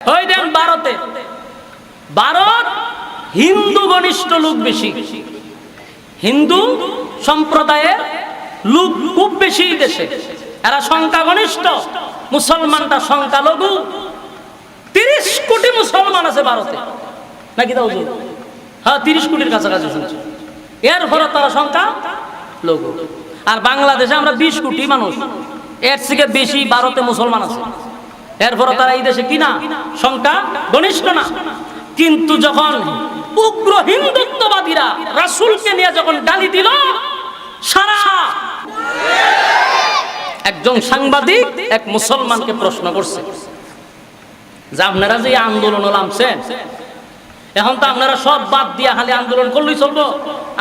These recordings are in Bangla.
ওই দেন ভারত হিন্দু ঘনিষ্ঠ লোক বেশি, হিন্দু সম্প্রদায়ের লোক খুব বেশি দেশে, এরা সংখ্যা ঘনিষ্ঠ, মুসলমানটা সংখ্যালঘু। 30 কোটি মুসলমান আছে ভারতে নাকি দাও? হ্যাঁ, 30 কোটির কাছাকাছি শুনছি। এরপরে তারা সংখ্যা লঘু। আর বাংলাদেশে আমরা 20 কোটি মানুষ, এর থেকে বেশি ভারতে মুসলমান আছে। এরপরে তারা এই দেশে কিনা সংখ্যা ঘনিষ্ঠ না। কিন্তু যখন উগ্র হিন্দুত্ববাদীরা রাসূলকে নিয়ে যখন গালি দিল, সারা একজন সাংবাদিক এক মুসলমানকে প্রশ্ন করছে যে আপনারা যে আন্দোলন নামছেন, এখন তো আপনারা সব বাদ দিয়া খালি আন্দোলন করলেই চলবো?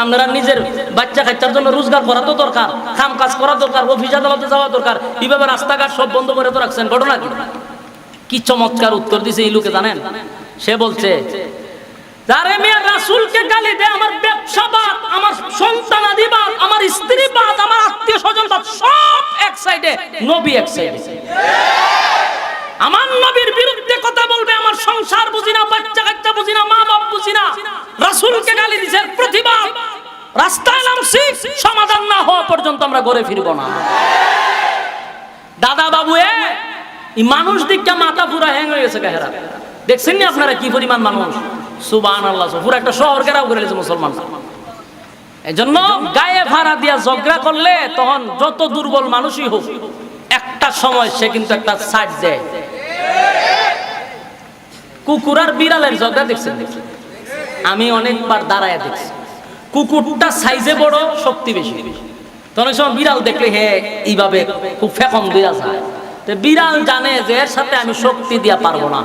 আপনারা নিজের বাচ্চা কাচ্চার জন্য রোজগার করা তো দরকার, কাম কাজ করা দরকার, অফিস আদালতে যাওয়া দরকার, এইভাবে রাস্তাঘাট সব বন্ধ করে তো রাখছেন, ঘটনা কি? কি চমৎকার উত্তর দিছে এই লোকে জানেন? সে বলছে, যারে মিয়া রাসূলকে গালি দেয়, আমার ব্যবসাবাদ, আমার সন্তানাদিবাদ, আমার স্ত্রীবাদ, আমার আত্মীয় স্বজনবাদ সব এক সাইডে, নবী এক সাইডে। আমার নবীর বিরুদ্ধে কথা বলবে, আমার সংসার বুঝি না, বাচ্চা কাচ্চা বুঝি না, মা বাপ বুঝি না, রাসূলকে গালি দিছে, প্রতিবাদ রাস্তায় নামছি, সমাধান না হওয়া পর্যন্ত আমরা ঘরে ফিরবো না। দাদা বাবু, এই মানুষ দিকটা মাথা পুরা হ্যাং হয়ে গেছে। কাহেরা দেখছেন না আপনারা কি পরিমাণ মানুষ? সুবহানাল্লাহ, পুরো একটা শহর ঘেরাও করে নিয়েছে মুসলমান। এজন্য গায়ে ভাড়া দিয়া ঝগড়া করলে তখন যত দুর্বল মানুষই হোক, একটা সময় সে কিন্তু একটা সাইড দেয়। কুকুর আর বিড়ালের ঝগড়া দেখছেন? আমি অনেকবার দাঁড়ায় দেখছি। কুকুরটা সাইজে বড়, শক্তি বেশি, তখন ওই সময় বিড়াল দেখলে হে এইভাবে খুব ফেকন দিয়া যায়। তো বিড়াল জানে যে এর সাথে আমি শক্তি দিয়া পারবো না।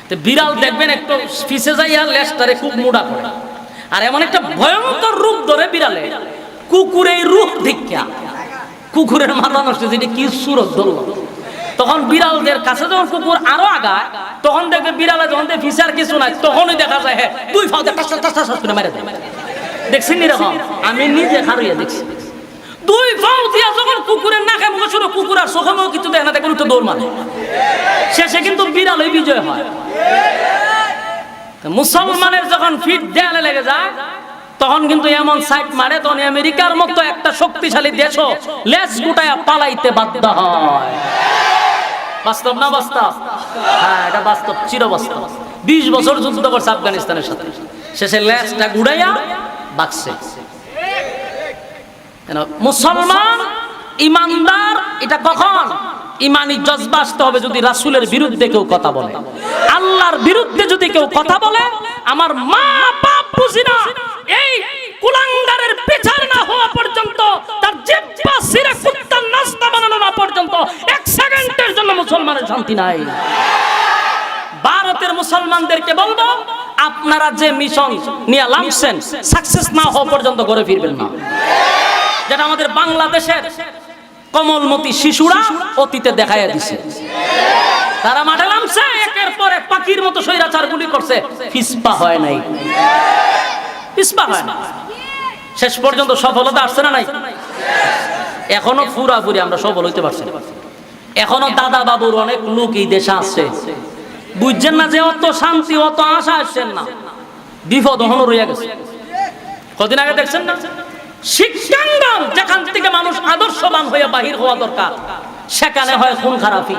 তো বিড়াল দেখবেন একটু পিছে যাইয়া লেজটারে খুব মোটা করে, আর এমন একটা ভয়ঙ্কর রূপ ধরে বিড়ালে। কুকুর এই রূপ দেখা কুকুরের মাথা নষ্ট, যেটা কি সুরত ধরল। তখন বিড়ালদের কাছে যখন কুকুর আরো আগায়, তখন দেখবে বিড়ালে যখন পিছে আর কিছু নাই, তখনই দেখা যায় হ্যাঁ 2 ফাউতে টাস টাস টাস করে মেরে দেয়। দেখছেন এরকম? আমি নিজে হারিয়ে দেখছি। 2 ফাউ দিয়া যখন কুকুরের নাকে মুখে শুরু, কুকুর আর চোখে মুখে কিছু দেখে না, দেখুন তো দৌড় মারে, শেষে কিন্তু বিড়ালই বিজয় হয়। মুসলমানের যখন ফিট দেয়ালে লেগে যায়, তখন কিন্তু এমন সাইড মারে, তখন আমেরিকার মতো একটা শক্তিশালী দেশও লেজ গুটায়া পালাইতে বাধ্য হয়। বাস্তব না বাস্তব? হ্যাঁ, এটা বাস্তব, চিরবাস্তব। 20 বছর যুদ্ধ করছে আফগানিস্তানের সাথে, শেষে লেজটা গুড়াইয়া বাঁচছে। মুসলমান ইমানদার, এটা কখন ইমানি জজবা আসতে হবে? যদি রাসূলের বিরুদ্ধে কেউ কথা বলে, আল্লাহর বিরুদ্ধে যদি কেউ কথা বলে, আমার মা বাপ বুঝি না, এই কুলাঙ্গারের বিচার না হওয়া পর্যন্ত, তার জিহ্বা ছিঁড়ে কুত্তার নাস্তা বানানো না পর্যন্ত 1 সেকেন্ডের জন্য মুসলমানের শান্তি নাই। ভারতের মুসলমানদেরকে বলবো, আপনারা যে মিশন নিয়ে নামছেন, সাকসেস না হওয়া পর্যন্ত ঘরে ফিরবেন না। যেটা আমাদের বাংলাদেশের কমলমতি শিশুরা অতীতে দেখাইয়া দিছে। তারা মাঠে নামছে, একের পর এক পাখির মতো স্বৈরাচার গুলি করছে, পিছপা হয় নাই, পিছপা হয় না। শেষ পর্যন্ত সফলতা আসছে না নাই? এখনো পুরাপুরি আমরা সফল হইতে পারছি না। এখনো দাদা বাবুর অনেক লোক এই দেশে আছে, বুঝছেন না যে অত শান্তি, অত আশা আসছেন না, বিপদ এখনো রয়ে গেছে। কদিন আগে দেখছেন না, শিক্ষাঙ্গন যেখান থেকে মানুষ আদর্শবান হয়ে বাহির হওয়া দরকার, সেখানে হয় খুন খারাপি।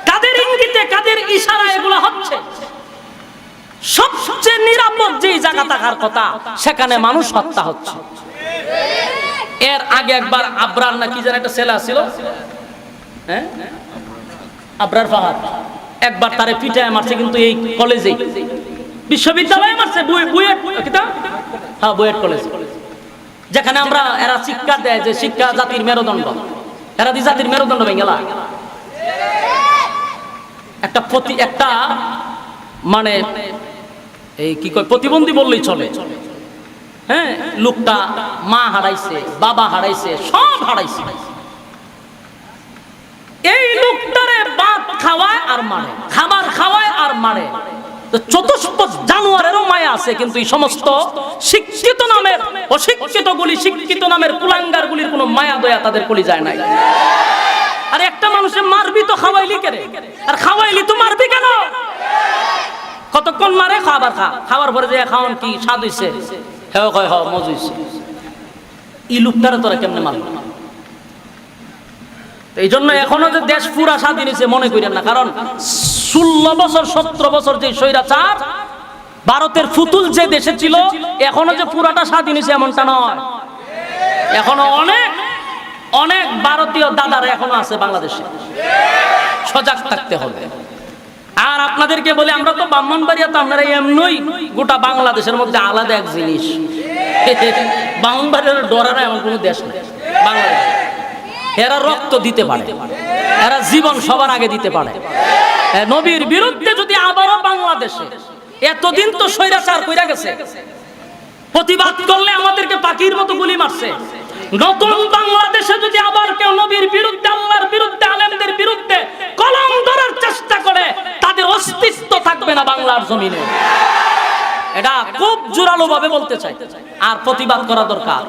কাদের ইঙ্গিতে, কাদের ইশারায় এগুলো হচ্ছে? সবচেয়ে নিরাপদ যেই জায়গা থাকার কথা, সেখানে মানুষ হত্যা হচ্ছে। এর আগে একবার আবরার না কি যেন একটা ছেলে ছিল, হ্যাঁ, আবরার ফাহাদ, একবার তারে পিটায় মারছে, কিন্তু এই কলেজে, বিশ্ববিদ্যালয়ে মারছে, বুয়েট, হ্যাঁ বুয়েট কলেজ, যেখানে আমরা এরা শিক্ষা দেয় যে শিক্ষা জাতির মেরুদণ্ড, এরা দি জাতির মেরুদণ্ড ভেঙে গেল। একটা মানে এই কি কয়, প্রতিবন্ধী বললেই চলে। হ্যাঁ, লোকটা মা হারাইছে, বাবা হারাইছে, সব হারাইছে। এই লোকটারে ভাত খাওয়ায় আর মারে, খাবার খাওয়ায় আর মারে। চতুষ্পদ জানোয়ারেরও মায়া আছে, কিন্তু এই সমস্ত শিক্ষিত নামের অশিক্ষিত গুলি, শিক্ষিত নামের কুলাঙ্গার গুলির কোনো মায়া দয়া তাদের কলিজায় নাই। আর একটা মানুষে মারবি তো খাওয়াইলি কেন, আর খাওয়াইলি তো মারবি কেন? কতক্ষণ মারে, খাবার খাওয়ার পরে যে খাওয়ান কি স্বাদ হইছে, হেও কয় হ মজ হইছে। ই লোকটারে তোরা কেমনে মারল? এই জন্য এখনো যে দেশ পুরা স্বাধীন হয়েছে মনে করেন না, কারণ 16 বছর 17 বছর যে স্বৈরাচার ভারতের ফুতুল যে দেশে ছিল, এখনো যে পুরাটা স্বাধীন হয়েছে এমনটা নয়। এখনো অনেক অনেক ভারতীয় দাদারা এখনো আছে বাংলাদেশে, সজাগ থাকতে হবে। আর আপনাদেরকে বলি, আমরা তো ব্রাহ্মণবাড়িয়া, তো আপনারা এমনই গোটা বাংলাদেশের মধ্যে আলাদা এক জিনিস। ব্রাহ্মণবাড়িয়ার ডরে না এমন কোনো দেশ নেই বাংলাদেশ। এরা রক্ত দিতে পারে, এরা জীবন সবার আগে দিতে পারে। নবীর বিরুদ্ধে যদি আবারও বাংলাদেশে, এতদিন তো স্বৈরাচার কইরা গেছে, প্রতিবাদ করলে আমাদেরকে পাখির মতো গুলি মারছে। নতুন বাংলাদেশে যদি আবার কেউ নবীর বিরুদ্ধে, আল্লাহর বিরুদ্ধে, আলেমদের বিরুদ্ধে কলম ধরার চেষ্টা করে, তাদের অস্তিত্ব থাকবে না বাংলার জমিনে। এটা খুব জোরালো ভাবে বলতে চাই। আর প্রতিবাদ করা দরকার,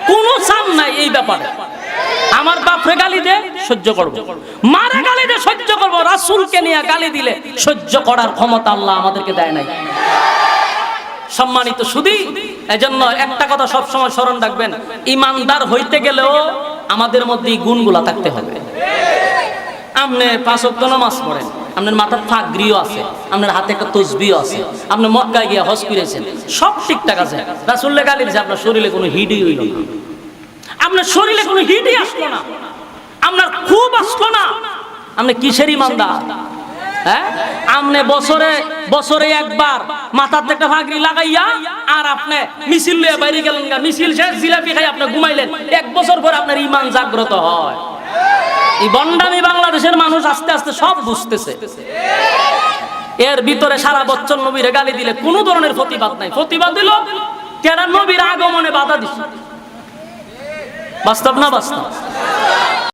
কোনো চান নাই এই ব্যাপারে। আমার বাপরে গালি দে সহ্য করব, মারা গালি দে সহ্য করব, রাসূলকে নিয়ে গালি দিলে সহ্য করার ক্ষমতা আল্লাহ আমাদেরকে দেয় নাই। সম্মানিত শুধু এজন্য একটা কথা সব সময় স্মরণ রাখবেন, ইমানদার হইতে গেলেও আমাদের মধ্যে এই গুণগুলা থাকতে হবে। আপনি 5 ওয়াক্ত নামাজ পড়েন, আপনার মাথার পাগড়িও আছে, আপনার হাতে একটা তসবিহ আছে, আপনি মক্কায় গিয়ে হজ করেছেন, সব ঠিকঠাক আছে। রাসূলের গালি দিয়েছে, আপনার শরীরে কোনো হিটই হইল না, আপনার শরীরে কোনো হিটই আসলো না, আপনার খুব আসলো না, আপনি কিসের ইমানদার? হ্যাঁ, আপনি বছরে একবার মাথাতে একটা পাগড়ি লাগাইয়া আর আপনি মিছিল লইয়া বাইরে গেলেন, মিছিল শেষ জিলাপি খাই আপনি ঘুমাইলেন, 1 বছর পর আপনার ইমান জাগ্রত হয়। এই বন্ডামি বাংলাদেশের মানুষ আস্তে আস্তে সব বুঝতেছে। এর ভিতরে সারা বছর নবীরে গালি দিলে কোনো ধরনের প্রতিবাদ নাই। প্রতিবাদ দিল কেন? নবীর আগমনে বাধা দিছে। বাস্তব না বাস্তব?